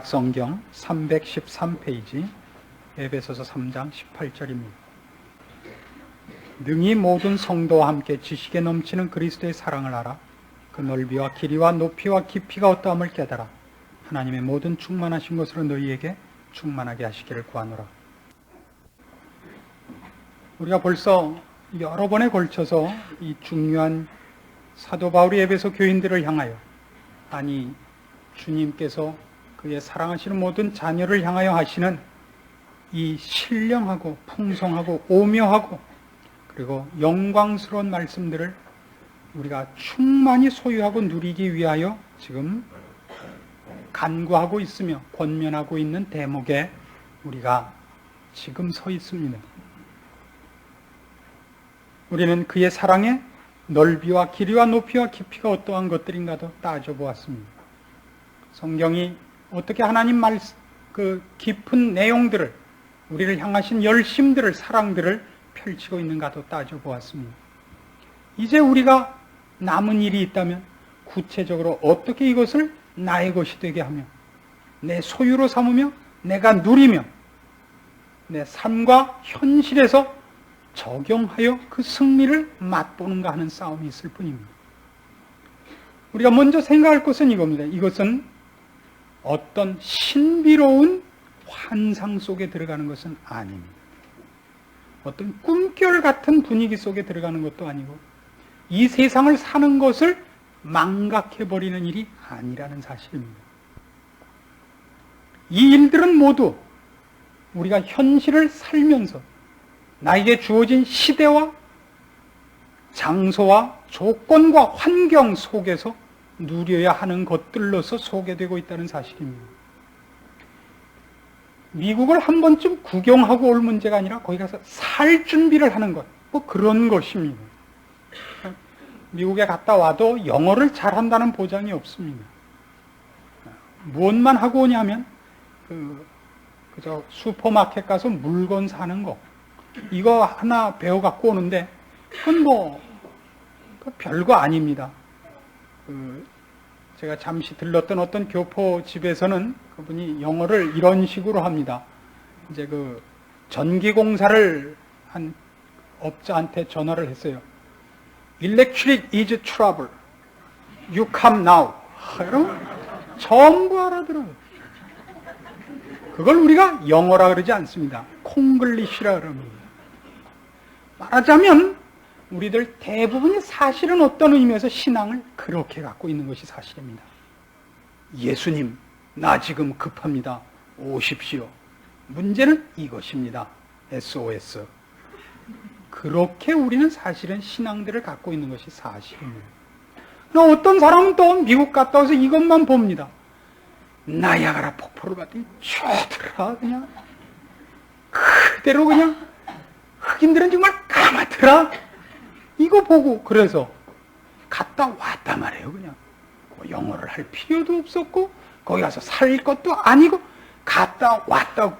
성경 313페이지 에베소서 3장 18절입니다. 능히 모든 성도와 함께 지식에 넘치는 그리스도의 사랑을 알아 그 넓이와 길이와 높이와 깊이가 어떠함을 깨달아 하나님의 모든 충만하신 것으로 너희에게 충만하게 하시기를 구하노라. 우리가 벌써 여러 번에 걸쳐서 이 중요한 사도 바울이 에베소 교인들을 향하여, 아니 주님께서 그의 사랑하시는 모든 자녀를 향하여 하시는 이 신령하고 풍성하고 오묘하고 그리고 영광스러운 말씀들을 우리가 충만히 소유하고 누리기 위하여 지금 간구하고 있으며 권면하고 있는 대목에 우리가 지금 서 있습니다. 우리는 그의 사랑의 넓이와 길이와 높이와 깊이가 어떠한 것들인가도 따져보았습니다. 성경이 어떻게 하나님 그 깊은 내용들을, 우리를 향하신 열심들을, 사랑들을 펼치고 있는가도 따져보았습니다. 이제 우리가 남은 일이 있다면 구체적으로 어떻게 이것을 나의 것이 되게 하며 내 소유로 삼으며 내가 누리며 내 삶과 현실에서 적용하여 그 승리를 맛보는가 하는 싸움이 있을 뿐입니다. 우리가 먼저 생각할 것은 이겁니다. 이것은 어떤 신비로운 환상 속에 들어가는 것은 아닙니다. 어떤 꿈결 같은 분위기 속에 들어가는 것도 아니고 이 세상을 사는 것을 망각해버리는 일이 아니라는 사실입니다. 이 일들은 모두 우리가 현실을 살면서 나에게 주어진 시대와 장소와 조건과 환경 속에서 누려야 하는 것들로서 소개되고 있다는 사실입니다. 미국을 한 번쯤 구경하고 올 문제가 아니라 거기 가서 살 준비를 하는 것, 뭐 그런 것입니다. 미국에 갔다 와도 영어를 잘한다는 보장이 없습니다. 무엇만 하고 오냐면 그저 슈퍼마켓 가서 물건 사는 거, 이거 하나 배워 갖고 오는데 그건 뭐 별거 아닙니다. 제가 잠시 들렀던 어떤 교포 집에서는 그분이 영어를 이런 식으로 합니다. 이제 전기공사를 한 업자한테 전화를 했어요. Electric is trouble. You come now. 여러분, 전부 알아들어요. 그걸 우리가 영어라 그러지 않습니다. 콩글리시라 그럽니다. 말하자면 우리들 대부분이 사실은 어떤 의미에서 신앙을 그렇게 갖고 있는 것이 사실입니다. 예수님, 나 지금 급합니다. 오십시오. 문제는 이것입니다. SOS. 그렇게 우리는 사실은 신앙들을 갖고 있는 것이 사실입니다. 어떤 사람은 또 미국 갔다 와서 이것만 봅니다. 나야가라 폭포를 봤더니 좋더라. 그냥 그대로 그냥 흑인들은 정말 까맣더라. 이거 보고 그래서 갔다 왔단 말이에요. 그냥 뭐 영어를 할 필요도 없었고 거기 가서 살 것도 아니고 갔다 왔다고.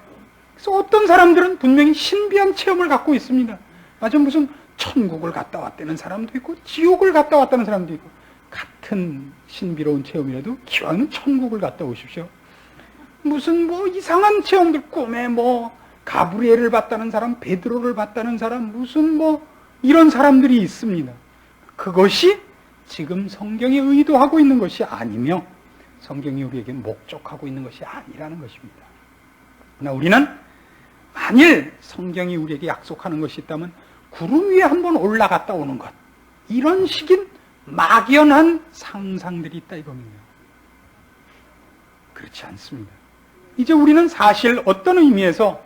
그래서 어떤 사람들은 분명히 신비한 체험을 갖고 있습니다. 맞아, 무슨 천국을 갔다 왔다는 사람도 있고 지옥을 갔다 왔다는 사람도 있고, 같은 신비로운 체험이라도 기왕이면 천국을 갔다 오십시오. 무슨 뭐 이상한 체험들, 꿈에 뭐 가브리엘을 봤다는 사람, 베드로를 봤다는 사람, 무슨 뭐 이런 사람들이 있습니다. 그것이 지금 성경이 의도하고 있는 것이 아니며 성경이 우리에게 목적하고 있는 것이 아니라는 것입니다. 그러나 우리는 만일 성경이 우리에게 약속하는 것이 있다면 구름 위에 한번 올라갔다 오는 것, 이런 식인 막연한 상상들이 있다 이겁니다. 그렇지 않습니다. 이제 우리는 사실 어떤 의미에서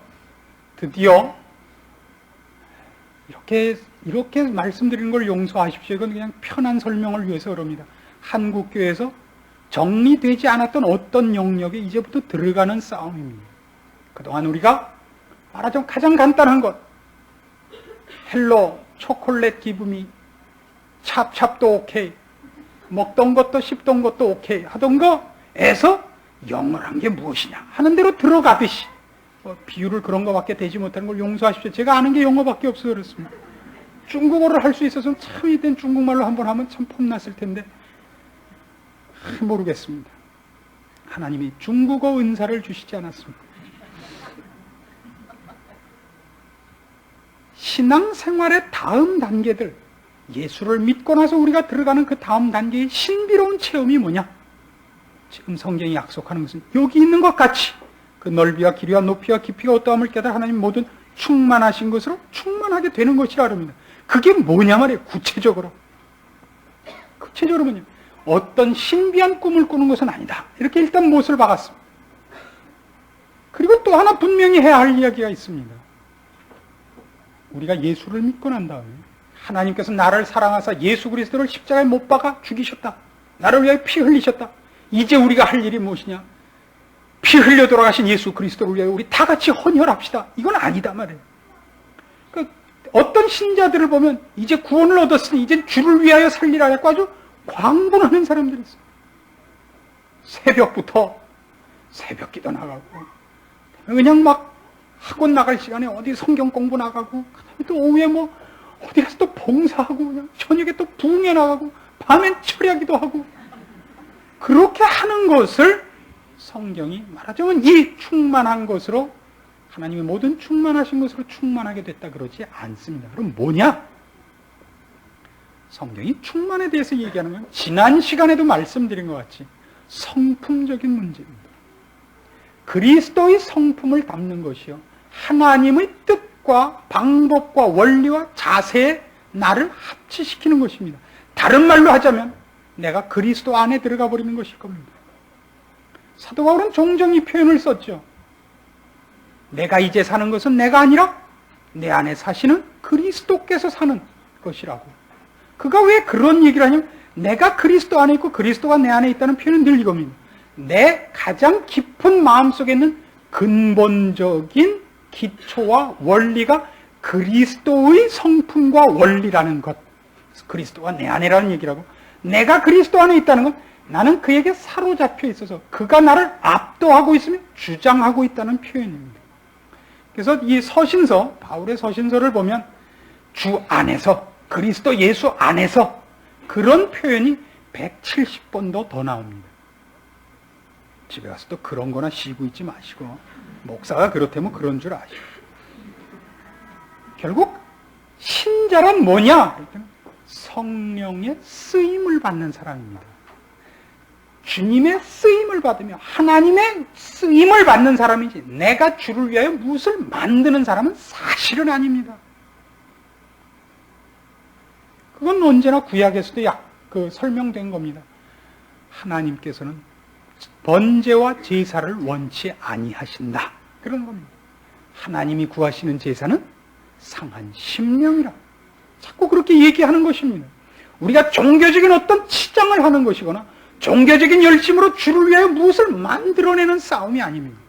드디어 이렇게 말씀드리는 걸 용서하십시오. 이건 그냥 편한 설명을 위해서 그럽니다. 한국교회에서 정리되지 않았던 어떤 영역에 이제부터 들어가는 싸움입니다. 그동안 우리가 말하자면 가장 간단한 것, 헬로, 초콜릿 기분이, 찹찹도 오케이, 먹던 것도 씹던 것도 오케이 하던 거에서 영어란 게 무엇이냐 하는 대로 들어가듯이, 비유를 그런 거밖에 되지 못하는 걸 용서하십시오. 제가 아는 게 영어밖에 없어서 그렇습니다. 중국어를 할 수 있어서 참 이땐 중국말로 한번 하면 참 폼났을 텐데 모르겠습니다. 하나님이 중국어 은사를 주시지 않았습니다. 신앙생활의 다음 단계들, 예수를 믿고 나서 우리가 들어가는 그 다음 단계의 신비로운 체험이 뭐냐? 지금 성경이 약속하는 것은 여기 있는 것 같이 그 넓이와 길이와 높이와 깊이가 어떠함을 깨달아 하나님 모든 충만하신 것으로 충만하게 되는 것이라 합니다. 그게 뭐냐 말이에요. 구체적으로 뭐냐? 어떤 신비한 꿈을 꾸는 것은 아니다. 이렇게 일단 못을 박았습니다. 그리고 또 하나 분명히 해야 할 이야기가 있습니다. 우리가 예수를 믿고 난 다음에 하나님께서 나를 사랑하사 예수 그리스도를 십자가에 못 박아 죽이셨다. 나를 위하여 피 흘리셨다. 이제 우리가 할 일이 무엇이냐? 피 흘려 돌아가신 예수 그리스도를 위하여 우리 다 같이 헌혈합시다. 이건 아니다 말이에요. 그러니까 어떤 신자들을 보면 이제 구원을 얻었으니 이제 주를 위하여 살리라 해서 아주 광분하는 사람들이 있어요. 새벽부터 새벽 기도 나가고 그냥 막 학원 나갈 시간에 어디 성경 공부 나가고 그다음에 또 오후에 뭐 어디 가서 또 봉사하고 그냥 저녁에 또 부흥회 나가고 밤엔 철야기도 하고 그렇게 하는 것을 성경이 말하자면 이 충만한 것으로 하나님의 모든 충만하신 것으로 충만하게 됐다 그러지 않습니다. 그럼 뭐냐? 성경이 충만에 대해서 얘기하는 건 지난 시간에도 말씀드린 것 같이 성품적인 문제입니다. 그리스도의 성품을 담는 것이요 하나님의 뜻과 방법과 원리와 자세에 나를 합치시키는 것입니다. 다른 말로 하자면 내가 그리스도 안에 들어가 버리는 것일 겁니다. 사도 바울은 종종 이 표현을 썼죠. 내가 이제 사는 것은 내가 아니라 내 안에 사시는 그리스도께서 사는 것이라고. 그가 왜 그런 얘기를 하냐면 내가 그리스도 안에 있고 그리스도가 내 안에 있다는 표현은 늘 이겁니다. 내 가장 깊은 마음속에 있는 근본적인 기초와 원리가 그리스도의 성품과 원리라는 것. 그리스도가 내 안에라는 얘기라고. 내가 그리스도 안에 있다는 건 나는 그에게 사로잡혀 있어서 그가 나를 압도하고 있으면 주장하고 있다는 표현입니다. 그래서 이 서신서, 바울의 서신서를 보면 주 안에서, 그리스도 예수 안에서 그런 표현이 170번도 더 나옵니다. 집에 가서 또 그런 거나 쉬고 있지 마시고 목사가 그렇다면 그런 줄 아시고 결국 신자란 뭐냐? 성령의 쓰임을 받는 사람입니다. 주님의 쓰임을 받으며 하나님의 쓰임을 받는 사람이지 내가 주를 위하여 무엇을 만드는 사람은 사실은 아닙니다. 그건 언제나 구약에서도 설명된 겁니다. 하나님께서는 번제와 제사를 원치 아니하신다. 그런 겁니다. 하나님이 구하시는 제사는 상한 심령이라. 자꾸 그렇게 얘기하는 것입니다. 우리가 종교적인 어떤 치장을 하는 것이거나 종교적인 열심으로 주를 위하여 무엇을 만들어내는 싸움이 아닙니다.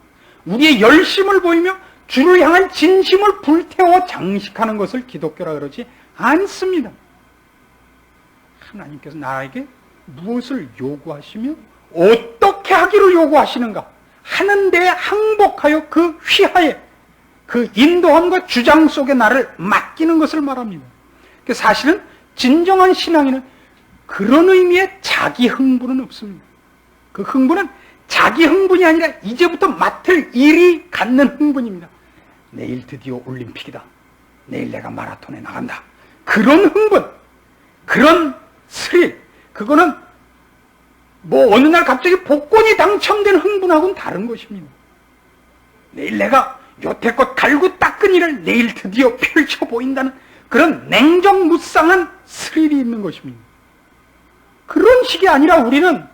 우리의 열심을 보이며 주를 향한 진심을 불태워 장식하는 것을 기독교라 그러지 않습니다. 하나님께서 나에게 무엇을 요구하시며 어떻게 하기를 요구하시는가 하는 데에 항복하여 그 휘하에 그 인도함과 주장 속에 나를 맡기는 것을 말합니다. 사실은 진정한 신앙인은 그런 의미의 자기 흥분은 없습니다. 그 흥분은 자기 흥분이 아니라 이제부터 맡을 일이 갖는 흥분입니다. 내일 드디어 올림픽이다. 내일 내가 마라톤에 나간다. 그런 흥분, 그런 스릴, 그거는 뭐 어느 날 갑자기 복권이 당첨된 흥분하고는 다른 것입니다. 내일 내가 여태껏 갈고 닦은 일을 내일 드디어 펼쳐 보인다는 그런 냉정무쌍한 스릴이 있는 것입니다. 그런 식이 아니라 우리는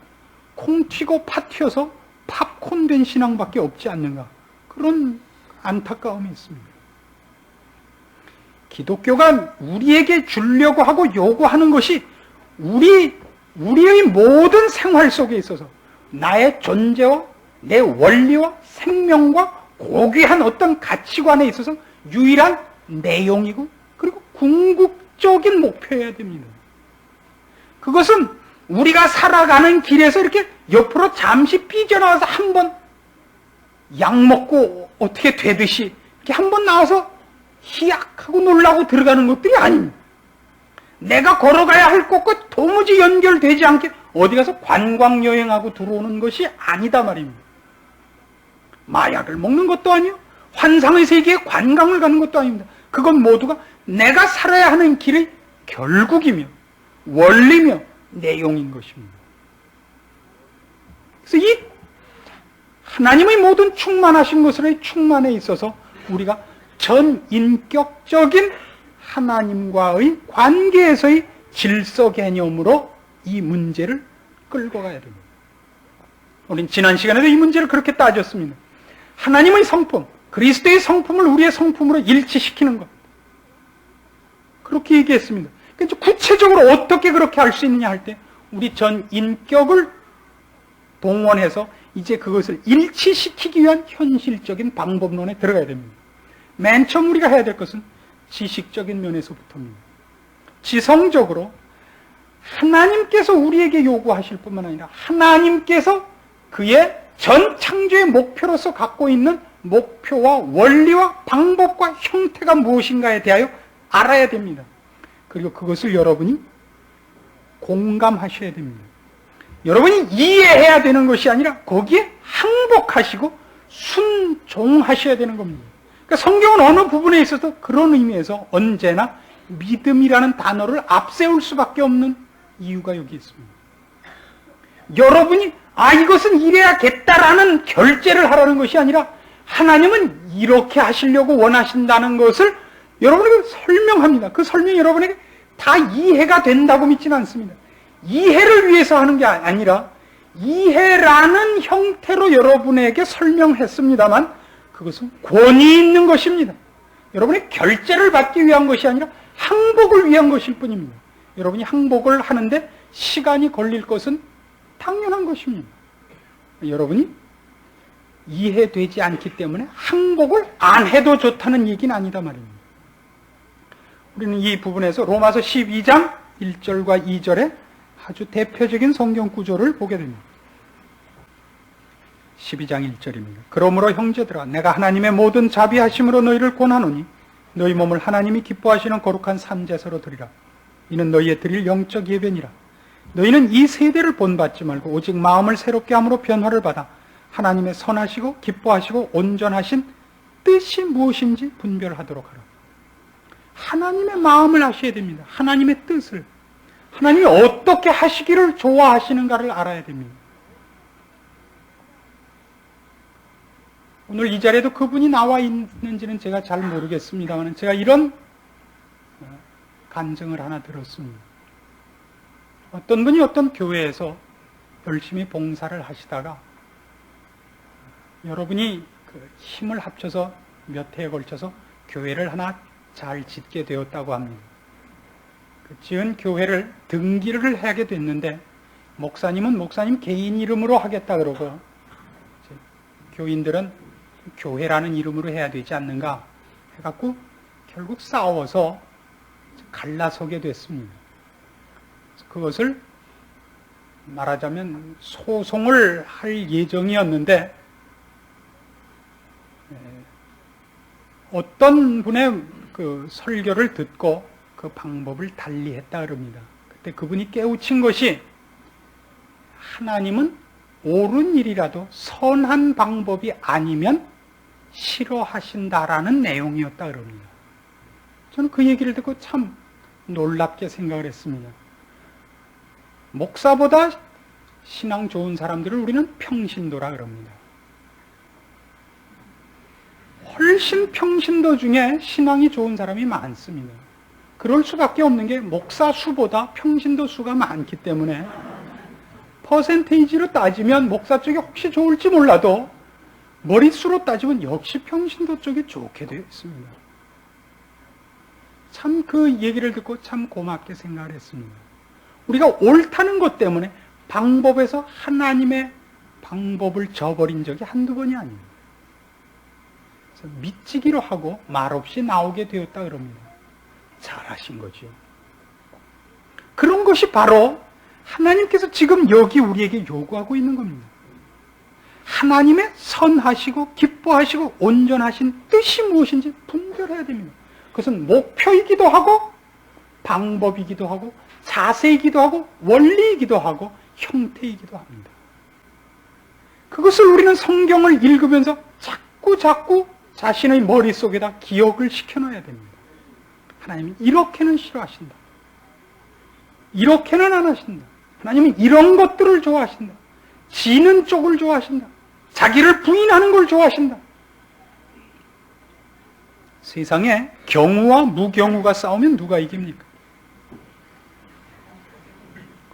콩 튀고 파 튀어서 팝콘 된 신앙밖에 없지 않는가, 그런 안타까움이 있습니다. 기독교가 우리에게 주려고 하고 요구하는 것이 우리의 모든 생활 속에 있어서 나의 존재와 내 원리와 생명과 고귀한 어떤 가치관에 있어서 유일한 내용이고 그리고 궁극적인 목표여야 됩니다. 그것은 우리가 살아가는 길에서 이렇게 옆으로 잠시 삐져나와서 한번 약 먹고 어떻게 되듯이 이렇게 한번 나와서 희약하고 놀라고 들어가는 것들이 아닙니다. 내가 걸어가야 할 곳과 도무지 연결되지 않게 어디 가서 관광여행하고 들어오는 것이 아니다 말입니다. 마약을 먹는 것도 아니요, 환상의 세계에 관광을 가는 것도 아닙니다. 그건 모두가 내가 살아야 하는 길의 결국이며 원리며 내용인 것입니다. 그래서 이 하나님의 모든 충만하신 것의 충만에 있어서 우리가 전인격적인 하나님과의 관계에서의 질서 개념으로 이 문제를 끌고 가야 됩니다. 우리는 지난 시간에도 이 문제를 그렇게 따졌습니다. 하나님의 성품, 그리스도의 성품을 우리의 성품으로 일치시키는 것, 그렇게 얘기했습니다. 그러니까 구체적으로 어떻게 그렇게 할 수 있느냐 할 때 우리 전 인격을 동원해서 이제 그것을 일치시키기 위한 현실적인 방법론에 들어가야 됩니다. 맨 처음 우리가 해야 될 것은 지식적인 면에서부터입니다. 지성적으로 하나님께서 우리에게 요구하실 뿐만 아니라 하나님께서 그의 전 창조의 목표로서 갖고 있는 목표와 원리와 방법과 형태가 무엇인가에 대하여 알아야 됩니다. 그리고 그것을 여러분이 공감하셔야 됩니다. 여러분이 이해해야 되는 것이 아니라 거기에 항복하시고 순종하셔야 되는 겁니다. 그러니까 성경은 어느 부분에 있어서 그런 의미에서 언제나 믿음이라는 단어를 앞세울 수밖에 없는 이유가 여기 있습니다. 여러분이 이것은 이래야겠다라는 결제를 하라는 것이 아니라 하나님은 이렇게 하시려고 원하신다는 것을 여러분에게 설명합니다. 그 설명이 여러분에게 다 이해가 된다고 믿지는 않습니다. 이해를 위해서 하는 게 아니라 이해라는 형태로 여러분에게 설명했습니다만 그것은 권위 있는 것입니다. 여러분의 결제를 받기 위한 것이 아니라 항복을 위한 것일 뿐입니다. 여러분이 항복을 하는데 시간이 걸릴 것은 당연한 것입니다. 여러분이 이해되지 않기 때문에 항복을 안 해도 좋다는 얘기는 아니다 말입니다. 우리는 이 부분에서 로마서 12장 1절과 2절에 아주 대표적인 성경 구조를 보게 됩니다. 12장 1절입니다. 그러므로 형제들아 내가 하나님의 모든 자비하심으로 너희를 권하노니 너희 몸을 하나님이 기뻐하시는 거룩한 산제사로 드리라. 이는 너희의 드릴 영적 예배니라. 너희는 이 세대를 본받지 말고 오직 마음을 새롭게 함으로 변화를 받아 하나님의 선하시고 기뻐하시고 온전하신 뜻이 무엇인지 분별하도록 하라. 하나님의 마음을 아셔야 됩니다. 하나님의 뜻을, 하나님이 어떻게 하시기를 좋아하시는가를 알아야 됩니다. 오늘 이 자리에도 그분이 나와 있는지는 제가 잘 모르겠습니다만 제가 이런 간증을 하나 들었습니다. 어떤 분이 어떤 교회에서 열심히 봉사를 하시다가 여러분이 힘을 합쳐서 몇 해에 걸쳐서 교회를 하나 잘 짓게 되었다고 합니다. 그 지은 교회를 등기를 하게 됐는데 목사님은 목사님 개인 이름으로 하겠다 그러고 교인들은 교회라는 이름으로 해야 되지 않는가 해갖고 결국 싸워서 갈라서게 됐습니다. 그것을 말하자면 소송을 할 예정이었는데 어떤 분의 그 설교를 듣고 그 방법을 달리했다 그럽니다. 그때 그분이 깨우친 것이 하나님은 옳은 일이라도 선한 방법이 아니면 싫어하신다라는 내용이었다 그럽니다. 저는 그 얘기를 듣고 참 놀랍게 생각을 했습니다. 목사보다 신앙 좋은 사람들을 우리는 평신도라 그럽니다. 훨씬 평신도 중에 신앙이 좋은 사람이 많습니다. 그럴 수밖에 없는 게 목사 수보다 평신도 수가 많기 때문에 퍼센테이지로 따지면 목사 쪽이 혹시 좋을지 몰라도 머릿수로 따지면 역시 평신도 쪽이 좋게 되어 있습니다. 참 그 얘기를 듣고 참 고맙게 생각을 했습니다. 우리가 옳다는 것 때문에 방법에서 하나님의 방법을 저버린 적이 한두 번이 아닙니다. 그래서 미치기로 하고 말없이 나오게 되었다 그럽니다. 잘하신 거죠. 그런 것이 바로 하나님께서 지금 여기 우리에게 요구하고 있는 겁니다. 하나님의 선하시고 기뻐하시고 온전하신 뜻이 무엇인지 분별해야 됩니다. 그것은 목표이기도 하고 방법이기도 하고 자세이기도 하고 원리이기도 하고 형태이기도 합니다. 그것을 우리는 성경을 읽으면서 자꾸 자신의 머릿속에다 기억을 시켜놔야 됩니다. 하나님은 이렇게는 싫어하신다. 이렇게는 안 하신다. 하나님은 이런 것들을 좋아하신다. 지는 쪽을 좋아하신다. 자기를 부인하는 걸 좋아하신다. 세상에 경우와 무경우가 싸우면 누가 이깁니까?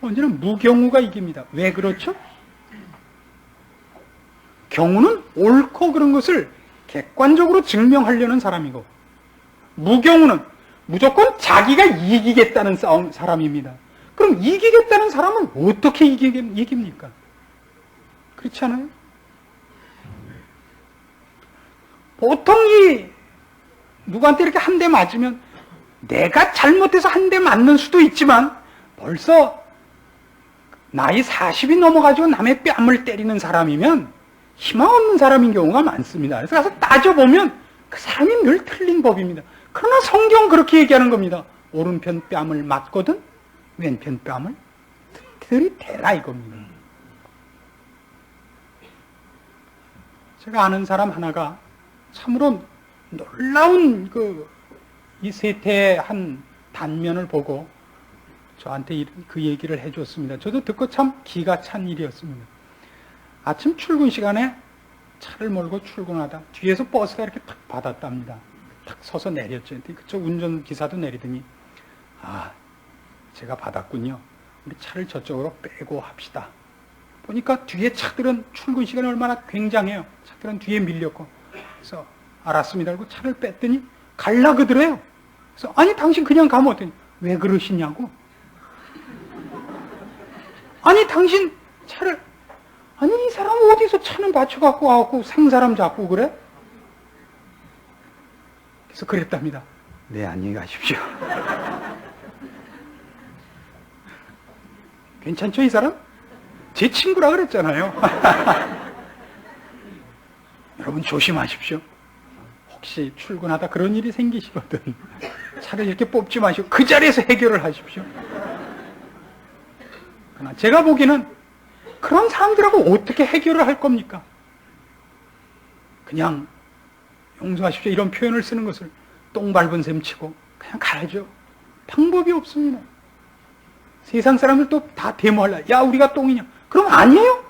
언제나 무경우가 이깁니다. 왜 그렇죠? 경우는 옳고 그런 것을 객관적으로 증명하려는 사람이고, 무경우는 무조건 자기가 이기겠다는 사람입니다. 그럼 이기겠다는 사람은 어떻게 이깁니까? 그렇지 않아요? 보통 누구한테 이렇게 한 대 맞으면 내가 잘못해서 한 대 맞는 수도 있지만 벌써 나이 40이 넘어가지고 남의 뺨을 때리는 사람이면 희망 없는 사람인 경우가 많습니다. 그래서 가서 따져보면 그 사람이 늘 틀린 법입니다. 그러나 성경은 그렇게 얘기하는 겁니다. 오른편 뺨을 맞거든 왼편 뺨을 들이대라 이겁니다. 제가 아는 사람 하나가 참으로 놀라운 이 세태의 한 단면을 보고 저한테 그 얘기를 해줬습니다. 저도 듣고 참 기가 찬 일이었습니다. 아침 출근 시간에 차를 몰고 출근하다 뒤에서 버스가 이렇게 탁 받았답니다. 탁 서서 내렸죠. 그쪽 운전기사도 내리더니 제가 받았군요. 우리 차를 저쪽으로 빼고 합시다. 보니까 뒤에 차들은 출근 시간이 얼마나 굉장해요. 차들은 뒤에 밀렸고. 그래서 알았습니다. 그리고 차를 뺐더니 갈라 그러더래요. 그래서 아니 당신 그냥 가면 어떠니? 왜 그러시냐고. 아니 당신 차를 아니 이 사람 어디서 차는 받쳐갖고 와갖고 생사람 잡고 그래? 그래서 그랬답니다. 네 안녕히 가십시오. 괜찮죠 이 사람? 제 친구라 그랬잖아요. 여러분 조심하십시오. 혹시 출근하다 그런 일이 생기시거든 차를 이렇게 뽑지 마시고 그 자리에서 해결을 하십시오. 그러나 제가 보기에는 그런 사람들하고 어떻게 해결을 할 겁니까? 그냥 용서하십시오 이런 표현을 쓰는 것을 똥 밟은 셈 치고 그냥 가야죠. 방법이 없습니다. 세상 사람들 또 다 데모할라. 야 우리가 똥이냐? 그럼 아니에요.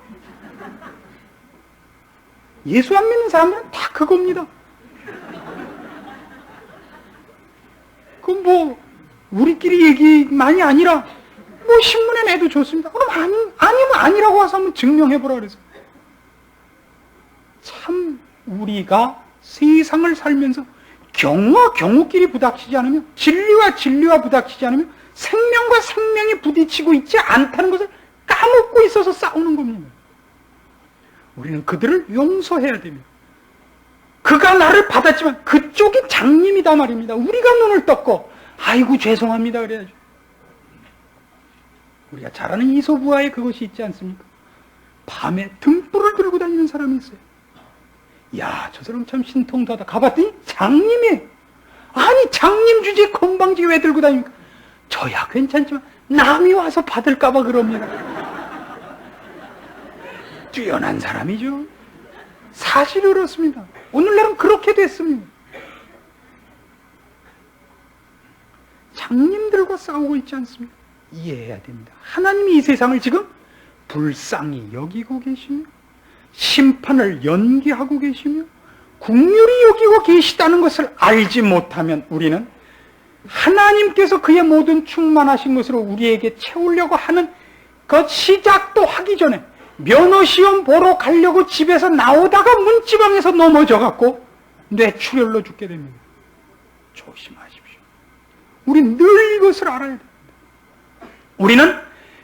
예수 안 믿는 사람들은 다 그겁니다. 그건 뭐 우리끼리 얘기만이 아니라 뭐 신문에 내도 좋습니다. 그럼 아니면 아니라고 와서 한번 증명해보라 그래서. 참 우리가 세상을 살면서 경우와 경우끼리 부닥치지 않으면, 진리와 진리와 부닥치지 않으면 생명과 생명이 부딪히고 있지 않다는 것을 까먹고 있어서 싸우는 겁니다. 우리는 그들을 용서해야 됩니다. 그가 나를 받았지만 그쪽이 장님이다 말입니다. 우리가 눈을 떴고 아이고 죄송합니다 그래야죠. 우리가 잘 아는 이소부화에 그것이 있지 않습니까? 밤에 등불을 들고 다니는 사람이 있어요. 야, 저 사람 참 신통하다. 가봤더니 장님이에요. 아니 장님 주제 건방지게 왜 들고 다닙니까? 저야 괜찮지만 남이 와서 받을까 봐 그럽니다. 뛰어난 사람이죠. 사실이 그렇습니다. 오늘날은 그렇게 됐습니다. 장님들과 싸우고 있지 않습니까? 이해해야 됩니다. 하나님이 이 세상을 지금 불쌍히 여기고 계시며 심판을 연기하고 계시며 긍휼히 여기고 계시다는 것을 알지 못하면 우리는 하나님께서 그의 모든 충만하신 것으로 우리에게 채우려고 하는 그 시작도 하기 전에 면허시험 보러 가려고 집에서 나오다가 문지방에서 넘어져갖고 뇌출혈로 죽게 됩니다. 조심하십시오. 우리 늘 이것을 알아야 됩니다. 우리는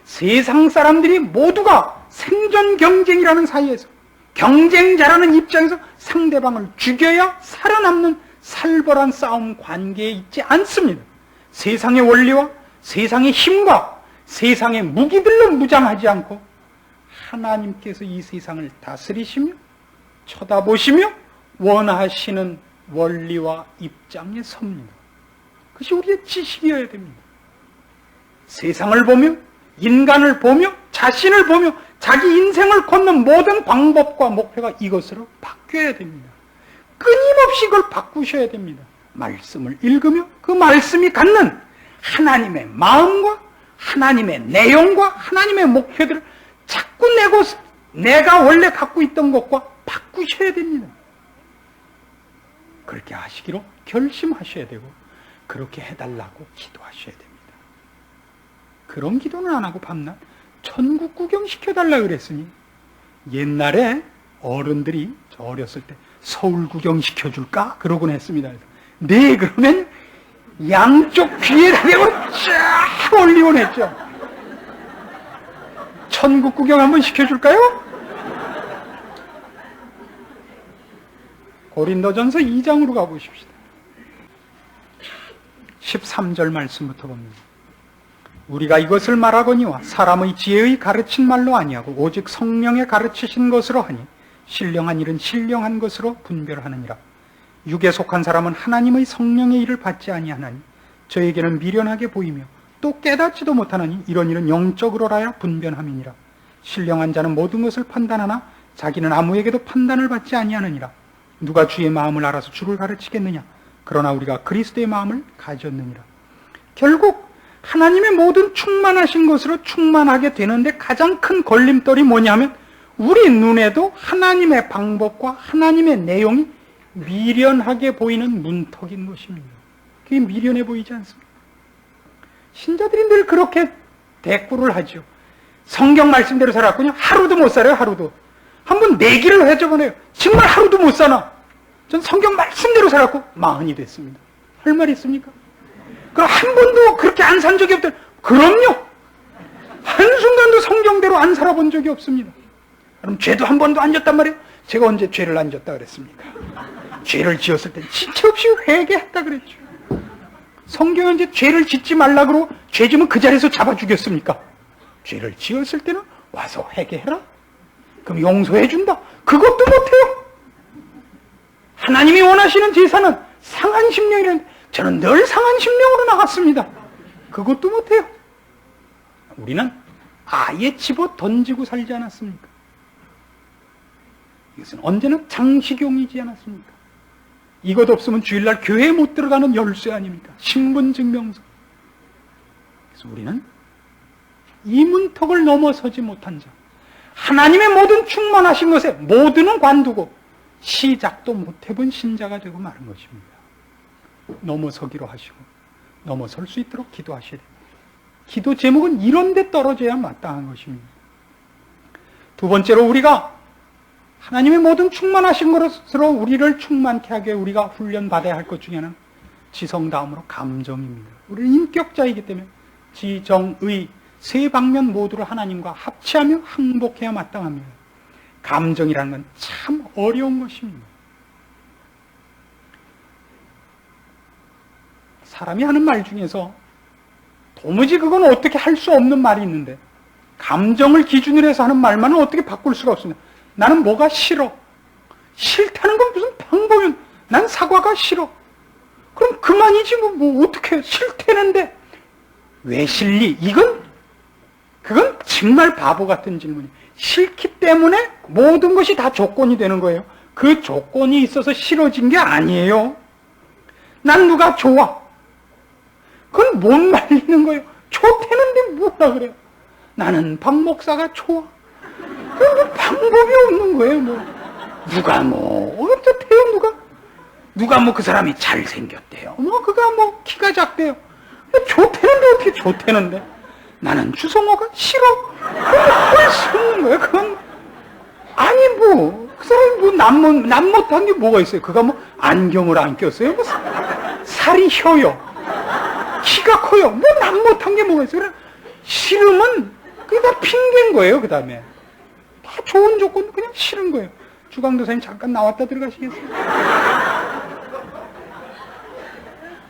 세상 사람들이 모두가 생존 경쟁이라는 사이에서 경쟁자라는 입장에서 상대방을 죽여야 살아남는 살벌한 싸움 관계에 있지 않습니다. 세상의 원리와 세상의 힘과 세상의 무기들로 무장하지 않고 하나님께서 이 세상을 다스리시며 쳐다보시며 원하시는 원리와 입장에 섭니다. 그것이 우리의 지식이어야 됩니다. 세상을 보며 인간을 보며 자신을 보며 자기 인생을 걷는 모든 방법과 목표가 이것으로 바뀌어야 됩니다. 끊임없이 이걸 바꾸셔야 됩니다. 말씀을 읽으며 그 말씀이 갖는 하나님의 마음과 하나님의 내용과 하나님의 목표들을 자꾸 내가 원래 갖고 있던 것과 바꾸셔야 됩니다. 그렇게 하시기로 결심하셔야 되고 그렇게 해달라고 기도하셔야 됩니다. 그런 기도는 안 하고 밤낮 천국 구경 시켜달라 그랬으니 옛날에 어른들이 저 어렸을 때 서울 구경 시켜줄까? 그러곤 했습니다. 네, 그러면 양쪽 귀에다 대고 쫙 올리곤 했죠. 천국 구경 한번 시켜줄까요? 고린도전서 2장으로 가보십시다. 13절 말씀부터 봅니다. 우리가 이것을 말하거니와 사람의 지혜의 가르친 말로 아니하고 오직 성령의 가르치신 것으로 하니 신령한 일은 신령한 것으로 분별하느니라. 육에 속한 사람은 하나님의 성령의 일을 받지 아니하나니 저에게는 미련하게 보이며 또 깨닫지도 못하나니 이런 일은 영적으로라야 분별함이니라. 신령한 자는 모든 것을 판단하나 자기는 아무에게도 판단을 받지 아니하느니라. 누가 주의 마음을 알아서 주를 가르치겠느냐? 그러나 우리가 그리스도의 마음을 가졌느니라. 결국 하나님의 모든 충만하신 것으로 충만하게 되는데 가장 큰 걸림돌이 뭐냐면 우리 눈에도 하나님의 방법과 하나님의 내용이 미련하게 보이는 문턱인 것입니다. 그게 미련해 보이지 않습니까? 신자들이 늘 그렇게 대꾸를 하죠. 성경 말씀대로 살았군요. 하루도 못 살아요. 하루도. 한번 내기를 해줘보네요. 정말 하루도 못 사나? 전 성경 말씀대로 살았고 40이 됐습니다. 할 말 있습니까? 그럼 한 번도 그렇게 안 산 적이 없다. 그럼요. 한순간도 성경대로 안 살아본 적이 없습니다. 그럼 죄도 한 번도 안 졌단 말이에요. 제가 언제 죄를 안 졌다 그랬습니까? 죄를 지었을 때 지체 없이 회개했다 그랬죠. 성경은 이제 죄를 짓지 말라 그러고 죄 지면 그 자리에서 잡아 죽였습니까? 죄를 지었을 때는 와서 회개해라. 그럼 용서해 준다. 그것도 못해요. 하나님이 원하시는 제사는 상한 심령이라는데 저는 늘 상한 심령으로 나갔습니다. 그것도 못해요. 우리는 아예 집어 던지고 살지 않았습니까? 이것은 언제나 장식용이지 않았습니까? 이것 없으면 주일날 교회에 못 들어가는 열쇠 아닙니까? 신분증명서. 그래서 우리는 이 문턱을 넘어서지 못한 자, 하나님의 모든 충만하신 것에 모두는 관두고 시작도 못해본 신자가 되고 마는 것입니다. 넘어서기로 하시고 넘어설 수 있도록 기도하셔야 됩니다. 기도 제목은 이런 데 떨어져야 마땅한 것입니다. 두 번째로 우리가 하나님의 모든 충만하신 것으로 우리를 충만케 하기 위해 우리가 훈련받아야 할 것 중에 하나는 지성 다음으로 감정입니다. 우리는 인격자이기 때문에 지정의 세 방면 모두를 하나님과 합치하며 항복해야 마땅합니다. 감정이라는 건 참 어려운 것입니다. 사람이 하는 말 중에서 도무지 그건 어떻게 할 수 없는 말이 있는데 감정을 기준으로 해서 하는 말만은 어떻게 바꿀 수가 없습니다. 나는 뭐가 싫어. 싫다는 건 무슨 방법이면 난 사과가 싫어. 그럼 그만이지 뭐 어떻게 해. 싫다는데 왜 싫니? 그건 정말 바보 같은 질문이에요. 싫기 때문에 모든 것이 다 조건이 되는 거예요. 그 조건이 있어서 싫어진 게 아니에요. 난 누가 좋아. 그건 못 말리는 거예요. 좋다는데 뭐라 그래요. 나는 박 목사가 좋아. 그건 뭐 방법이 없는 거예요. 어떻대요. 누가 그 사람이 잘생겼대요. 그가 키가 작대요. 좋다는데 어떻게 좋다는데. 나는 주성호가 싫어. 그걸 싫은 거예요. 그건 그 사람이 남 못한 게 뭐가 있어요. 그가 안경을 안 꼈어요. 살이 혀요. 키가 커요. 남 못한 게 뭐가 있어요. 싫으면 그게 다 핑계인 거예요. 그 다음에 다 좋은 조건 그냥 싫은 거예요. 주강도사님 잠깐 나왔다 들어가시겠어요?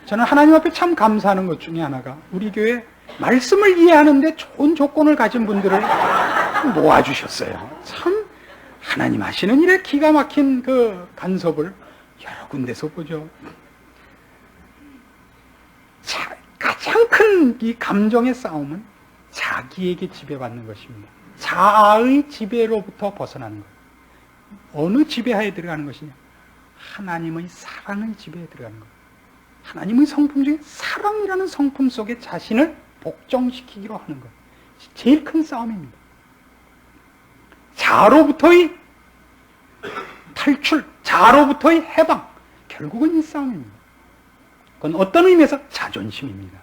저는 하나님 앞에 참 감사하는 것 중에 하나가 우리 교회 말씀을 이해하는데 좋은 조건을 가진 분들을 모아주셨어요. 참 하나님 하시는 일에 기가 막힌 그 간섭을 여러 군데서 보죠. 가장 큰 이 감정의 싸움은 자기에게 지배받는 것입니다. 자아의 지배로부터 벗어나는 것. 어느 지배하에 들어가는 것이냐? 하나님의 사랑의 지배에 들어가는 것. 하나님의 성품 중에 사랑이라는 성품 속에 자신을 복종시키기로 하는 것. 제일 큰 싸움입니다. 자아로부터의 탈출, 자아로부터의 해방, 결국은 이 싸움입니다. 그건 어떤 의미에서 자존심입니다.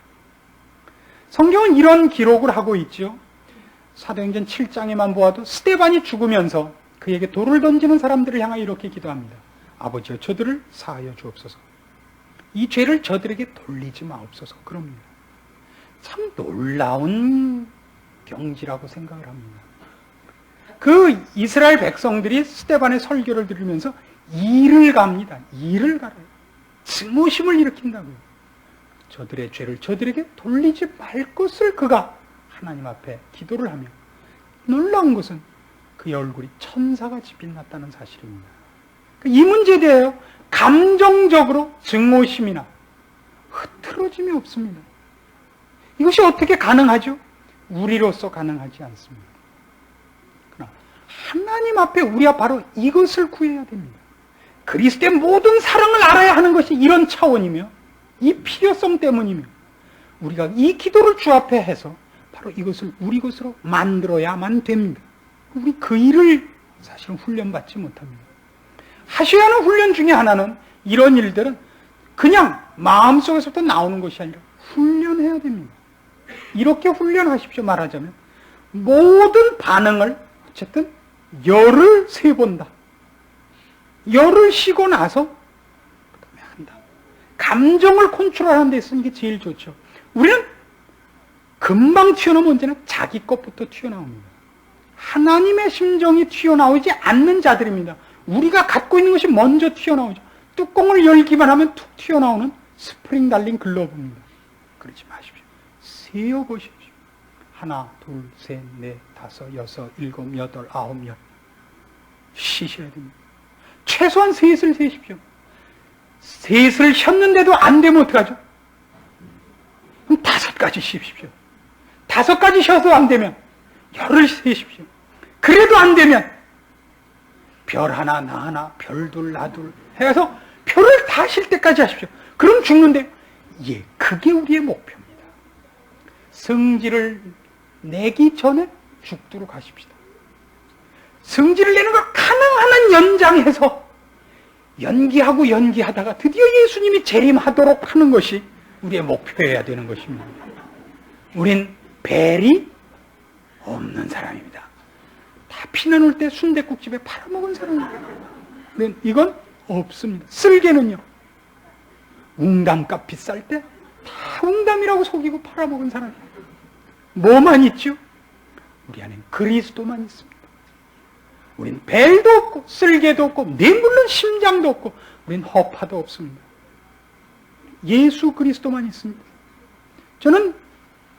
성경은 이런 기록을 하고 있죠. 사도행전 7장에만 보아도 스데반이 죽으면서 그에게 돌을 던지는 사람들을 향하여 이렇게 기도합니다. 아버지여, 저들을 사하여 주옵소서. 이 죄를 저들에게 돌리지 마옵소서. 그럽니다. 참 놀라운 경지라고 생각을 합니다. 그 이스라엘 백성들이 스데반의 설교를 들으면서 이를 갑니다. 이를 갈아요. 증오심을 일으킨다고요. 저들의 죄를 저들에게 돌리지 말 것을 그가 하나님 앞에 기도를 하며, 놀라운 것은 그의 얼굴이 천사같이 빛났다는 사실입니다. 이 문제에 대하여 감정적으로 증오심이나 흐트러짐이 없습니다. 이것이 어떻게 가능하죠? 우리로서 가능하지 않습니다. 그러나 하나님 앞에 우리가 바로 이것을 구해야 됩니다. 그리스도의 모든 사랑을 알아야 하는 것이 이런 차원이며 이 필요성 때문이며, 우리가 이 기도를 주 앞에 해서 바로 이것을 우리 것으로 만들어야만 됩니다. 우리 그 일을 사실은 훈련받지 못합니다. 하셔야 하는 훈련 중에 하나는, 이런 일들은 그냥 마음속에서부터 나오는 것이 아니라 훈련해야 됩니다. 이렇게 훈련하십시오. 말하자면 모든 반응을 어쨌든 열을 세본다. 열을 쉬고 나서 그다음에 한다. 감정을 컨트롤하는 데 있어서 이게 제일 좋죠. 우리는 금방 튀어나오면 언제나 자기 것부터 튀어나옵니다. 하나님의 심정이 튀어나오지 않는 자들입니다. 우리가 갖고 있는 것이 먼저 튀어나오죠. 뚜껑을 열기만 하면 툭 튀어나오는 스프링 달린 글러브입니다. 그러지 마십시오. 세어보십시오. 하나, 둘, 셋, 넷, 다섯, 여섯, 일곱, 여덟, 아홉, 열. 쉬셔야 됩니다. 최소한 셋을 세십시오. 셋을 쉬었는데도 안 되면 어떡하죠? 그럼 5가지 쉬십시오. 5가지 쉬어서 안 되면 열을 세십시오. 그래도 안 되면 별 하나, 나 하나, 별 둘, 나 둘 해서 별을 다 쉴 때까지 하십시오. 그럼 죽는데, 예, 그게 우리의 목표입니다. 성질을 내기 전에 죽도록 하십시다. 성질을 내는 걸 가능한 한 연장해서 연기하고 연기하다가 드디어 예수님이 재림하도록 하는 것이 우리의 목표여야 되는 것입니다. 우린 벨이 없는 사람입니다. 다 피난 올 때 순댓국집에 팔아먹은 사람입니다. 이건 없습니다. 쓸개는요, 웅담값 비쌀 때 다 웅담이라고 속이고 팔아먹은 사람. 뭐만 있죠? 우리 안엔 그리스도만 있습니다. 우린 벨도 없고 쓸개도 없고 뇌물론 심장도 없고 우린 허파도 없습니다. 예수 그리스도만 있습니다. 저는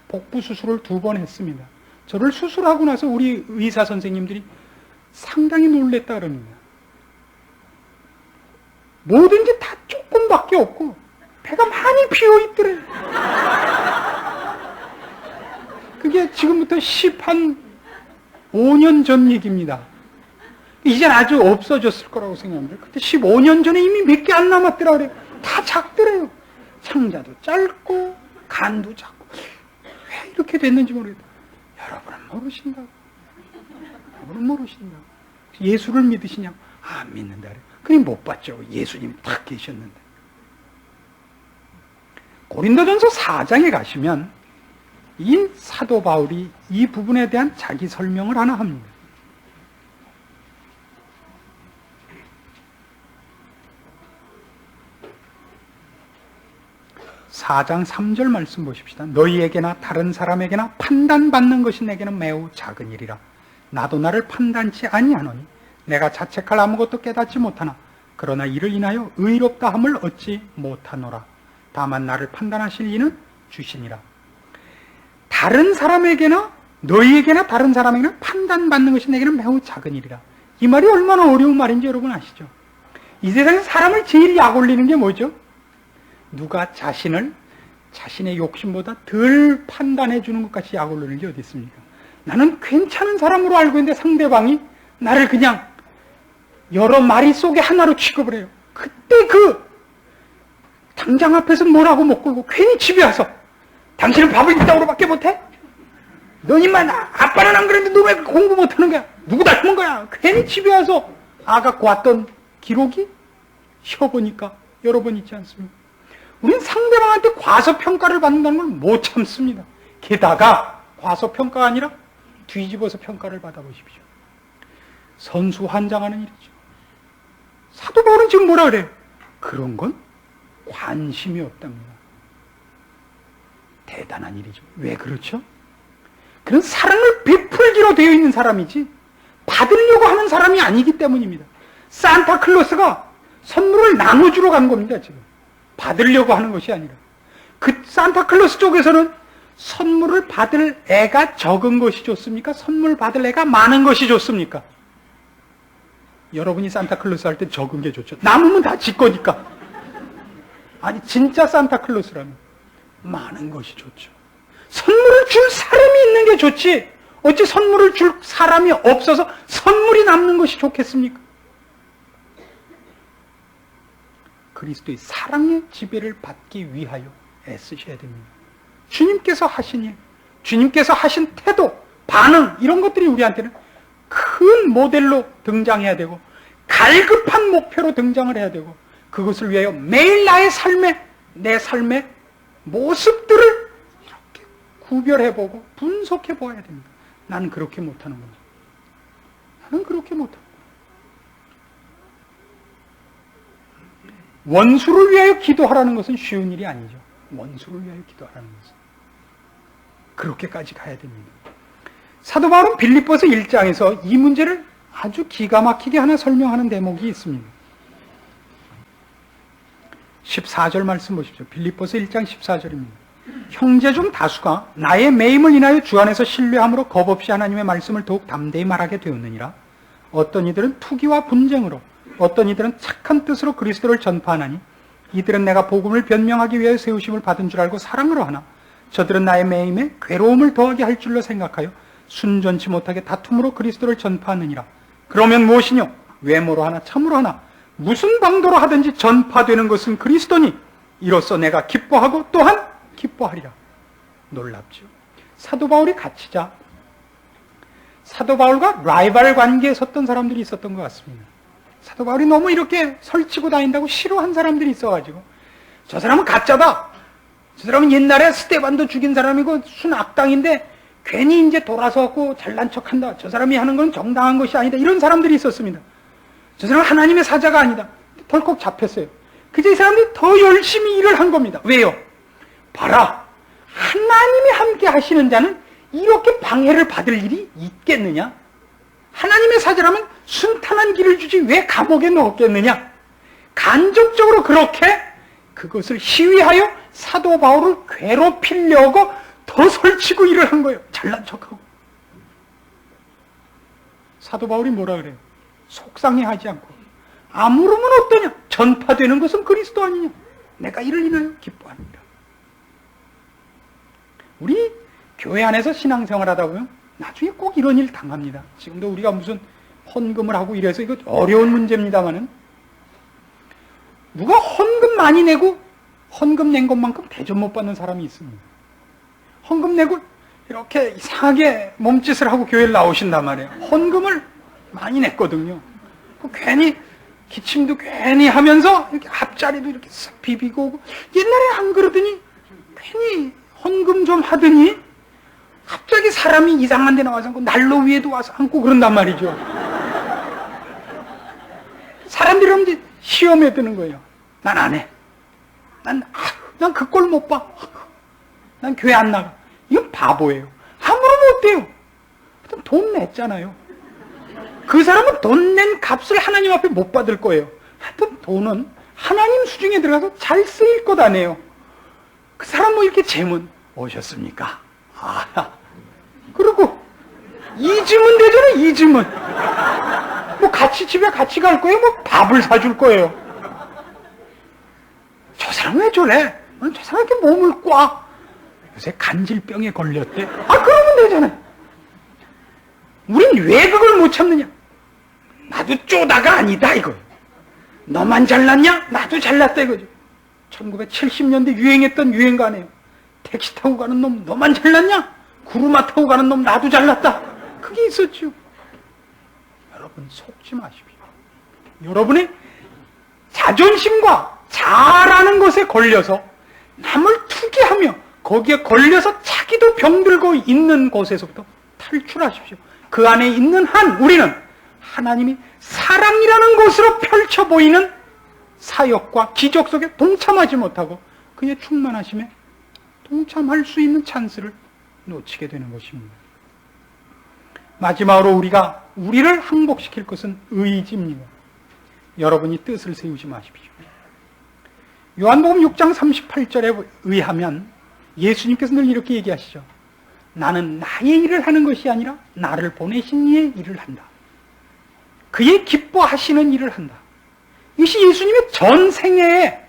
복부 수술을 2번 했습니다. 저를 수술하고 나서 우리 의사 선생님들이 상당히 놀랬다 그럽니다. 뭐든지 다 조금밖에 없고 배가 많이 비어있더래요. 그게 지금부터 15년 전 얘기입니다. 이젠 아주 없어졌을 거라고 생각합니다. 그때 15년 전에 이미 몇 개 안 남았더라 그래요. 다 작더래요. 창자도 짧고 간도 작고. 왜 이렇게 됐는지 모르겠다. 여러분은 모르신다고. 여러분은 모르신다고. 예수를 믿으시냐고. 안 믿는다 그래요. 그냥 못 봤죠. 예수님 딱 계셨는데. 고린도전서 4장에 가시면 이 사도 바울이 이 부분에 대한 자기 설명을 하나 합니다. 4장 3절 말씀 보십시다. 너희에게나 다른 사람에게나 판단받는 것이 내게는 매우 작은 일이라. 나도 나를 판단치 아니하노니 내가 자책할 아무것도 깨닫지 못하나 그러나 이를 인하여 의롭다함을 얻지 못하노라. 다만 나를 판단하실 이는 주시니라. 다른 사람에게나 너희에게나 다른 사람에게나 판단받는 것이 내게는 매우 작은 일이라. 이 말이 얼마나 어려운 말인지 여러분 아시죠? 이 세상에 사람을 제일 약 올리는 게 뭐죠? 누가 자신을 자신의 욕심보다 덜 판단해 주는 것 같이 약 올르는 게 어디 있습니까? 나는 괜찮은 사람으로 알고 있는데 상대방이 나를 그냥 여러 마리 속에 하나로 취급을 해요. 그때 그 당장 앞에서 뭐라고 못 굴고 괜히 집에 와서 당신은 밥을 이따구로밖에 못해? 넌 임마 아빠는 안 그랬는데 너 왜 공부 못하는 거야? 누구 닮은 거야? 괜히 집에 와서 아갖고 왔던 기록이 쉬어보니까 여러 번 있지 않습니까? 우리는 상대방한테 과소평가를 받는다는 걸 못 참습니다. 게다가 과소평가가 아니라 뒤집어서 평가를 받아보십시오. 선수환장하는 일이죠. 사도 바울은 지금 뭐라 그래요? 그런 건 관심이 없답니다. 대단한 일이죠. 왜 그렇죠? 그런 사랑을 베풀기로 되어 있는 사람이지 받으려고 하는 사람이 아니기 때문입니다. 산타클로스가 선물을 나눠주러 간 겁니다. 지금 받으려고 하는 것이 아니라 그 산타클로스 쪽에서는 선물을 받을 애가 적은 것이 좋습니까? 선물 받을 애가 많은 것이 좋습니까? 여러분이 산타클로스 할 때 적은 게 좋죠. 남으면 다 지 거니까. 아니 진짜 산타클로스라면 많은 것이 좋죠. 선물을 줄 사람이 있는 게 좋지 어찌 선물을 줄 사람이 없어서 선물이 남는 것이 좋겠습니까? 그리스도의 사랑의 지배를 받기 위하여 애쓰셔야 됩니다. 주님께서 하신 일, 주님께서 하신 태도, 반응 이런 것들이 우리한테는 큰 모델로 등장해야 되고 갈급한 목표로 등장을 해야 되고 그것을 위하여 매일 나의 삶에 내 삶의 모습들을 이렇게 구별해보고 분석해보아야 됩니다. 나는 그렇게 못하는구나. 나는 그렇게 못하는구나. 원수를 위하여 기도하라는 것은 쉬운 일이 아니죠. 원수를 위하여 기도하라는 것은 그렇게까지 가야 됩니다. 사도 바울은 빌립보서 1장에서 이 문제를 아주 기가 막히게 하나 설명하는 대목이 있습니다. 14절 말씀 보십시오. 빌립보서 1장 14절입니다. 형제 중 다수가 나의 매임을 인하여 주 안에서 신뢰함으로 겁없이 하나님의 말씀을 더욱 담대히 말하게 되었느니라. 어떤 이들은 투기와 분쟁으로 어떤 이들은 착한 뜻으로 그리스도를 전파하나니 이들은 내가 복음을 변명하기 위하여 세우심을 받은 줄 알고 사랑으로 하나 저들은 나의 매임에 괴로움을 더하게 할 줄로 생각하여 순전치 못하게 다툼으로 그리스도를 전파하느니라. 그러면 무엇이뇨? 외모로 하나 참으로 하나 무슨 방도로 하든지 전파되는 것은 그리스도니 이로써 내가 기뻐하고 또한 기뻐하리라. 놀랍죠. 사도 바울이 갇히자 사도 바울과 라이벌 관계에 섰던 사람들이 있었던 것 같습니다. 사도 바울이 너무 이렇게 설치고 다닌다고 싫어한 사람들이 있어가지고 저 사람은 가짜다. 저 사람은 옛날에 스테반도 죽인 사람이고 순악당인데 괜히 이제 돌아서 갖고 잘난 척한다. 저 사람이 하는 건 정당한 것이 아니다. 이런 사람들이 있었습니다. 저 사람은 하나님의 사자가 아니다. 덜컥 잡혔어요. 그제 이 사람들이 더 열심히 일을 한 겁니다. 왜요? 봐라. 하나님이 함께 하시는 자는 이렇게 방해를 받을 일이 있겠느냐? 하나님의 사자라면 순탄한 길을 주지 왜 감옥에 넣었겠느냐? 간접적으로 그렇게 그것을 시위하여 사도 바울을 괴롭히려고 더 설치고 일을 한 거예요. 잘난 척하고. 사도 바울이 뭐라 그래요? 속상해하지 않고 아무르면 어떠냐? 전파되는 것은 그리스도 아니냐? 내가 이를 인하여 기뻐합니다. 우리 교회 안에서 신앙생활 하다 보면 나중에 꼭 이런 일 당합니다. 지금도 우리가 무슨 헌금을 하고 이래서 이거 어려운 문제입니다만은 누가 헌금 많이 내고 헌금 낸 것만큼 대접 못 받는 사람이 있습니다. 헌금 내고 이렇게 이상하게 몸짓을 하고 교회를 나오신단 말이에요. 헌금을 많이 냈거든요. 괜히 기침도 괜히 하면서 이렇게 앞자리도 이렇게 싹 비비고 오고 옛날에 안 그러더니 괜히 헌금 좀 하더니 갑자기 사람이 이상한 데 나와서 앉고 난로 위에도 와서 앉고 그런단 말이죠. 사람들이 이제 시험에 드는 거예요. 난 안 해. 난 그 꼴 못 봐. 난 교회 안 나가. 이건 바보예요. 아무런 못 돼요. 돈 냈잖아요. 그 사람은 돈 낸 값을 하나님 앞에 못 받을 거예요. 하여튼 돈은 하나님 수중에 들어가서 잘 쓰일 것 아니에요. 그 사람 뭐 이렇게 재문 오셨습니까? 그리고 잊으면 되잖아. 잊으면 뭐 같이 집에 같이 갈 거예요. 뭐 밥을 사줄 거예요. 저 사람 왜 저래? 저 사람에게 몸을 꽉. 요새 간질병에 걸렸대. 그러면 되잖아요. 우린 왜 그걸 못 참느냐? 나도 쪼다가 아니다 이거예요. 너만 잘났냐? 나도 잘났다 이거죠. 1970년대 유행했던 유행가네요. 택시 타고 가는 놈 너만 잘났냐? 구루마 타고 가는 놈 나도 잘났다. 그게 있었죠. 여러분 속지 마십시오. 여러분의 자존심과 잘하는 것에 걸려서 남을 투기하며 거기에 걸려서 자기도 병들고 있는 곳에서부터 탈출하십시오. 그 안에 있는 한 우리는 하나님이 사랑이라는 것으로 펼쳐 보이는 사역과 기적 속에 동참하지 못하고 그의 충만하심에 동참할 수 있는 찬스를 놓치게 되는 것입니다. 마지막으로 우리를 항복시킬 것은 의지입니다. 여러분이 뜻을 세우지 마십시오. 요한복음 6장 38절에 의하면 예수님께서 늘 이렇게 얘기하시죠. 나는 나의 일을 하는 것이 아니라 나를 보내신 이의 일을 한다. 그의 기뻐하시는 일을 한다. 이것이 예수님의 전생애의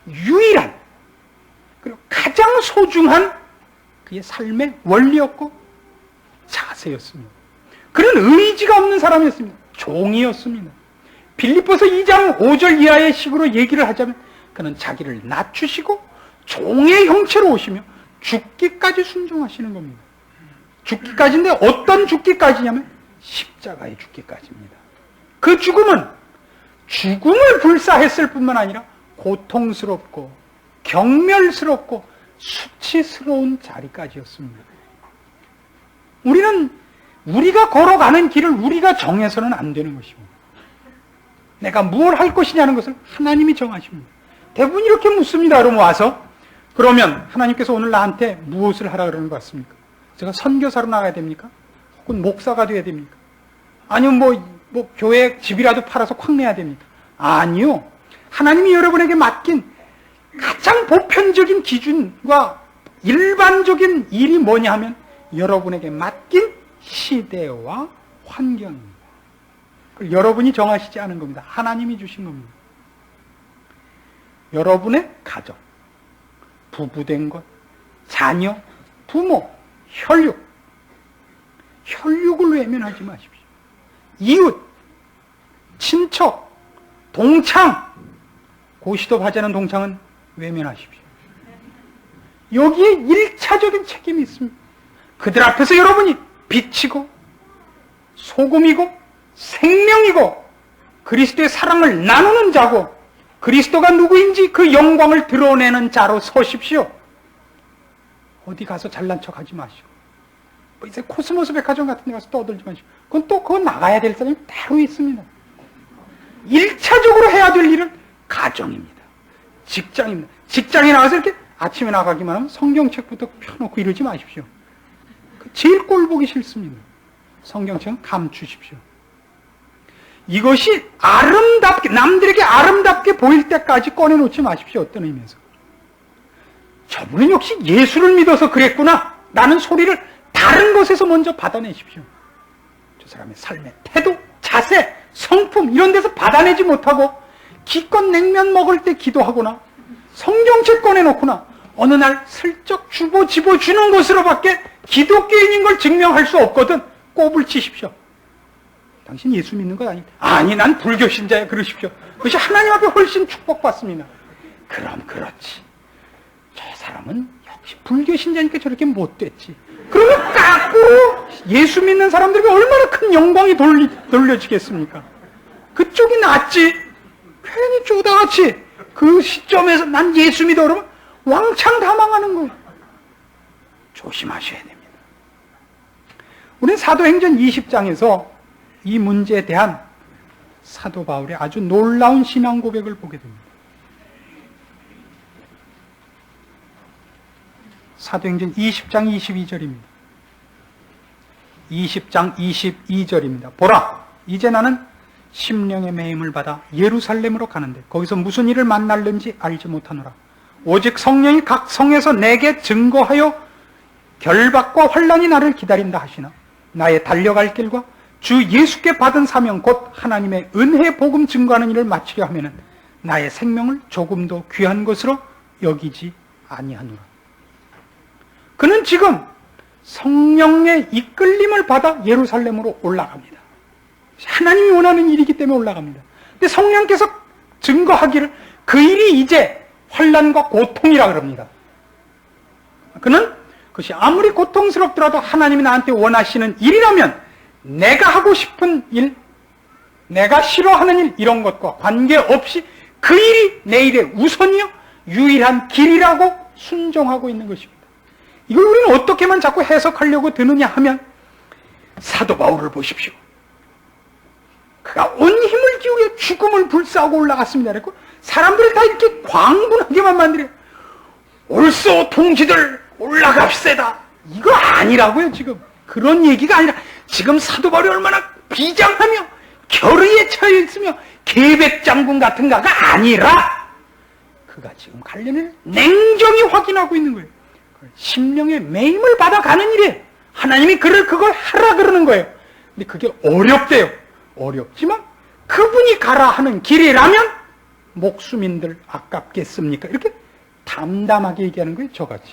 유일한 그리고 가장 소중한 그의 삶의 원리였고 자세였습니다. 그는 의지가 없는 사람이었습니다. 종이었습니다. 빌립보서 2장 5절 이하의 식으로 얘기를 하자면 그는 자기를 낮추시고 종의 형체로 오시며 죽기까지 순종하시는 겁니다. 죽기까지인데 어떤 죽기까지냐면 십자가의 죽기까지입니다. 그 죽음은 죽음을 불사했을 뿐만 아니라 고통스럽고 경멸스럽고 수치스러운 자리까지였습니다. 우리가 걸어가는 길을 우리가 정해서는 안 되는 것입니다. 내가 무엇을 할 것이냐는 것을 하나님이 정하십니다. 대부분 이렇게 묻습니다. 그럼 와서 그러면 하나님께서 오늘 나한테 무엇을 하라 그러는 것 같습니까? 제가 선교사로 나가야 됩니까? 혹은 목사가 돼야 됩니까? 아니면 뭐 교회 집이라도 팔아서 콱 내야 됩니까? 아니요. 하나님이 여러분에게 맡긴 가장 보편적인 기준과 일반적인 일이 뭐냐 하면 여러분에게 맡긴 시대와 환경입니다. 그걸 여러분이 정하시지 않은 겁니다. 하나님이 주신 겁니다. 여러분의 가정, 부부된 것, 자녀, 부모, 혈육. 혈육을 외면하지 마십시오. 이웃, 친척, 동창, 고시도 바자는 동창은 외면하십시오. 여기에 1차적인 책임이 있습니다. 그들 앞에서 여러분이 빛이고 소금이고 생명이고 그리스도의 사랑을 나누는 자고 그리스도가 누구인지 그 영광을 드러내는 자로 서십시오. 어디 가서 잘난 척 하지 마시고 이제 코스모스 백화점 같은 데 가서 떠들지 마시고 그건 나가야 될 사람이 따로 있습니다. 1차적으로 해야 될 일은 가정입니다. 직장입니다. 직장에 나가서 이렇게 아침에 나가기만 하면 성경책부터 펴놓고 이러지 마십시오. 제일 꼴 보기 싫습니다. 성경책은 감추십시오. 이것이 아름답게, 남들에게 아름답게 보일 때까지 꺼내놓지 마십시오. 어떤 의미에서. 저분은 역시 예수를 믿어서 그랬구나. 라는 소리를 다른 것에서 먼저 받아내십시오. 저 사람의 삶의 태도, 자세, 성품 이런 데서 받아내지 못하고 기껏 냉면 먹을 때 기도하거나 성경책 꺼내놓거나 어느 날 슬쩍 집어주는 것으로밖에 기독교인인 걸 증명할 수 없거든. 꼽을 치십시오. 당신 예수 믿는 거 아니? 아니, 난 불교 신자야. 그러십시오. 그것이 하나님 앞에 훨씬 축복받습니다. 그럼 그렇지. 저 사람은 역시 불교 신자니까 저렇게 못됐지. 그러면 까꾸로 예수 믿는 사람들에게 얼마나 큰 영광이 돌려지겠습니까? 그쪽이 낫지. 괜히 쪼다같이 그 시점에서 난 예수 믿어 그러면 왕창 다 망하는 거예요. 조심하셔야 됩니다. 우리는 사도행전 20장에서 이 문제에 대한 사도 바울의 아주 놀라운 신앙 고백을 보게 됩니다. 사도행전 20장 22절입니다. 20장 22절입니다. 보라, 이제 나는 심령의 매임을 받아 예루살렘으로 가는데 거기서 무슨 일을 만날는지 알지 못하노라. 오직 성령이 각 성에서 내게 증거하여 결박과 환난이 나를 기다린다 하시나 나의 달려갈 길과 주 예수께 받은 사명 곧 하나님의 은혜 복음 증거하는 일을 마치려 하면은 나의 생명을 조금도 귀한 것으로 여기지 아니하노라. 그는 지금 성령의 이끌림을 받아 예루살렘으로 올라갑니다. 하나님이 원하는 일이기 때문에 올라갑니다. 근데 성령께서 증거하기를 그 일이 이제 환난과 고통이라 그럽니다. 그는 그것이 아무리 고통스럽더라도 하나님이 나한테 원하시는 일이라면 내가 하고 싶은 일, 내가 싫어하는 일 이런 것과 관계없이 그 일이 내 일의 우선이요 유일한 길이라고 순종하고 있는 것입니다. 이걸 우리는 어떻게만 자꾸 해석하려고 드느냐 하면 사도 바울을 보십시오. 그가 온 힘을 기울여 죽음을 불사하고 올라갔습니다. 그랬고 사람들을 다 이렇게 광분하게만 만들어요. 올소 동지들 올라갑시다. 이거 아니라고요. 지금 그런 얘기가 아니라 지금 사도 바울이 얼마나 비장하며 결의에 차여 있으며 계백장군 같은가가 아니라 그가 지금 관련을 냉정히 확인하고 있는 거예요. 심령의 매임을 받아가는 일이에요. 하나님이 그걸 하라 그러는 거예요. 근데 그게 어렵대요. 어렵지만 그분이 가라 하는 길이라면 목숨인들 아깝겠습니까? 이렇게 담담하게 얘기하는 거예요. 저같이.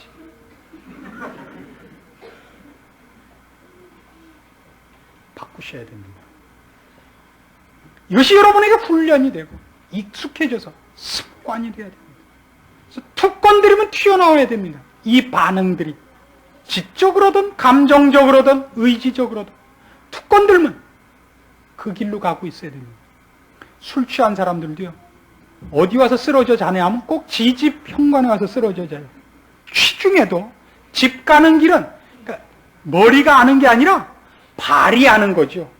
바꾸셔야 됩니다. 이것이 여러분에게 훈련이 되고 익숙해져서 습관이 되어야 됩니다. 그래서 툭 건드리면 튀어나와야 됩니다. 이 반응들이 지적으로든 감정적으로든 의지적으로든 툭 건들면 그 길로 가고 있어야 됩니다. 술 취한 사람들도요. 어디 와서 쓰러져 자네 하면 꼭 지 집 현관에 와서 쓰러져 자요. 시중에도 집 가는 길은 그러니까 머리가 아는 게 아니라 발이 아는 거죠.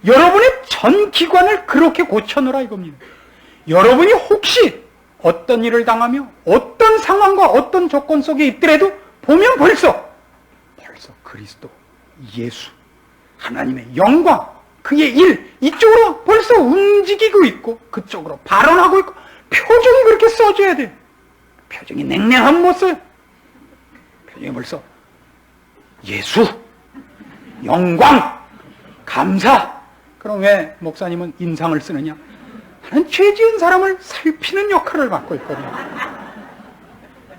여러분의 전 기관을 그렇게 고쳐놓으라 이겁니다. 여러분이 혹시 어떤 일을 당하며 어떤 상황과 어떤 조건 속에 있더라도 보면 벌써 그리스도, 예수, 하나님의 영광, 그의 일 이쪽으로 벌써 움직이고 있고 그쪽으로 발언하고 있고 표정이 그렇게 써줘야 돼요. 표정이 냉랭하면 못 써요. 표정이 벌써 예수, 영광, 감사. 그럼 왜 목사님은 인상을 쓰느냐? 나는 죄 지은 사람을 살피는 역할을 맡고 있거든요.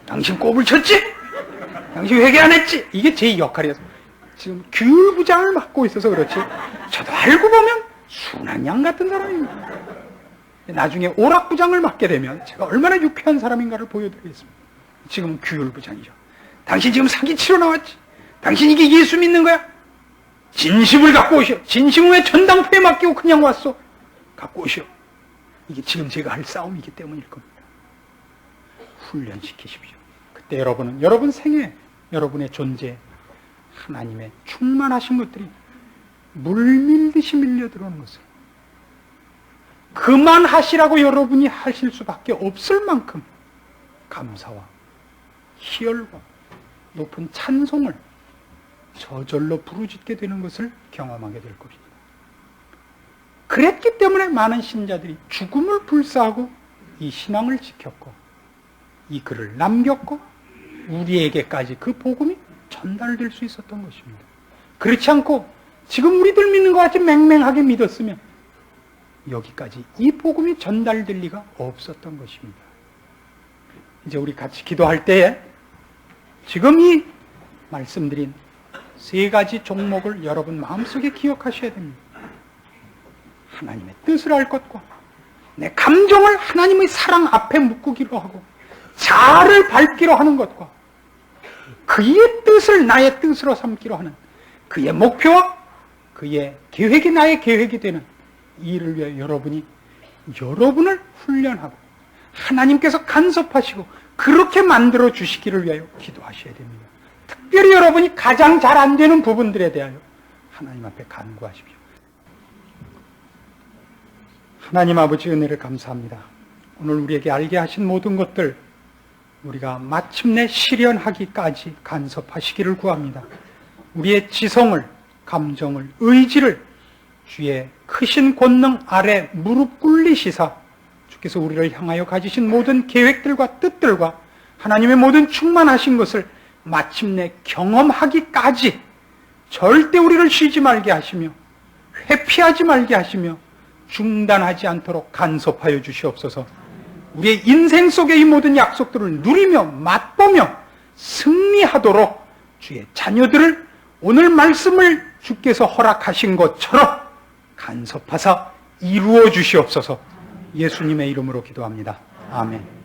당신 꼽을 쳤지? 당신 회개 안 했지? 이게 제 역할이어서 지금 규율부장을 맡고 있어서 그렇지 저도 알고 보면 순한 양 같은 사람입니다. 나중에 오락부장을 맡게 되면 제가 얼마나 유쾌한 사람인가를 보여드리겠습니다. 지금 규율부장이죠. 당신 지금 사기치러 나왔지? 당신 이게 예수 믿는 거야? 진심을 갖고 오시오. 진심을 왜 전당포에 맡기고 그냥 왔어? 갖고 오시오. 이게 지금 제가 할 싸움이기 때문일 겁니다. 훈련시키십시오. 그때 여러분은 여러분 생애, 여러분의 존재, 하나님의 충만하신 것들이 물밀듯이 밀려 들어오는 것을 그만하시라고 여러분이 하실 수밖에 없을 만큼 감사와 희열과 높은 찬송을 저절로 부르짖게 되는 것을 경험하게 될 것입니다. 그랬기 때문에 많은 신자들이 죽음을 불사하고 이 신앙을 지켰고 이 글을 남겼고 우리에게까지 그 복음이 전달될 수 있었던 것입니다. 그렇지 않고 지금 우리들 믿는 것 같이 맹맹하게 믿었으면 여기까지 이 복음이 전달될 리가 없었던 것입니다. 이제 우리 같이 기도할 때에 지금 이 말씀드린 세 가지 종목을 여러분 마음속에 기억하셔야 됩니다. 하나님의 뜻을 알 것과 내 감정을 하나님의 사랑 앞에 묶기로 하고 자아를 밟기로 하는 것과 그의 뜻을 나의 뜻으로 삼기로 하는 그의 목표와 그의 계획이 나의 계획이 되는 이 일을 위해 여러분이 여러분을 훈련하고 하나님께서 간섭하시고 그렇게 만들어 주시기를 위하여 기도하셔야 됩니다. 특별히 여러분이 가장 잘 안 되는 부분들에 대하여 하나님 앞에 간구하십시오. 하나님 아버지 은혜를 감사합니다. 오늘 우리에게 알게 하신 모든 것들 우리가 마침내 실현하기까지 간섭하시기를 구합니다. 우리의 지성을, 감정을, 의지를 주의 크신 권능 아래 무릎 꿇리시사 주께서 우리를 향하여 가지신 모든 계획들과 뜻들과 하나님의 모든 충만하신 것을 마침내 경험하기까지 절대 우리를 쉬지 말게 하시며 회피하지 말게 하시며 중단하지 않도록 간섭하여 주시옵소서. 우리의 인생 속의 이 모든 약속들을 누리며 맛보며 승리하도록 주의 자녀들을 오늘 말씀을 주께서 허락하신 것처럼 간섭하사 이루어 주시옵소서. 예수님의 이름으로 기도합니다. 아멘.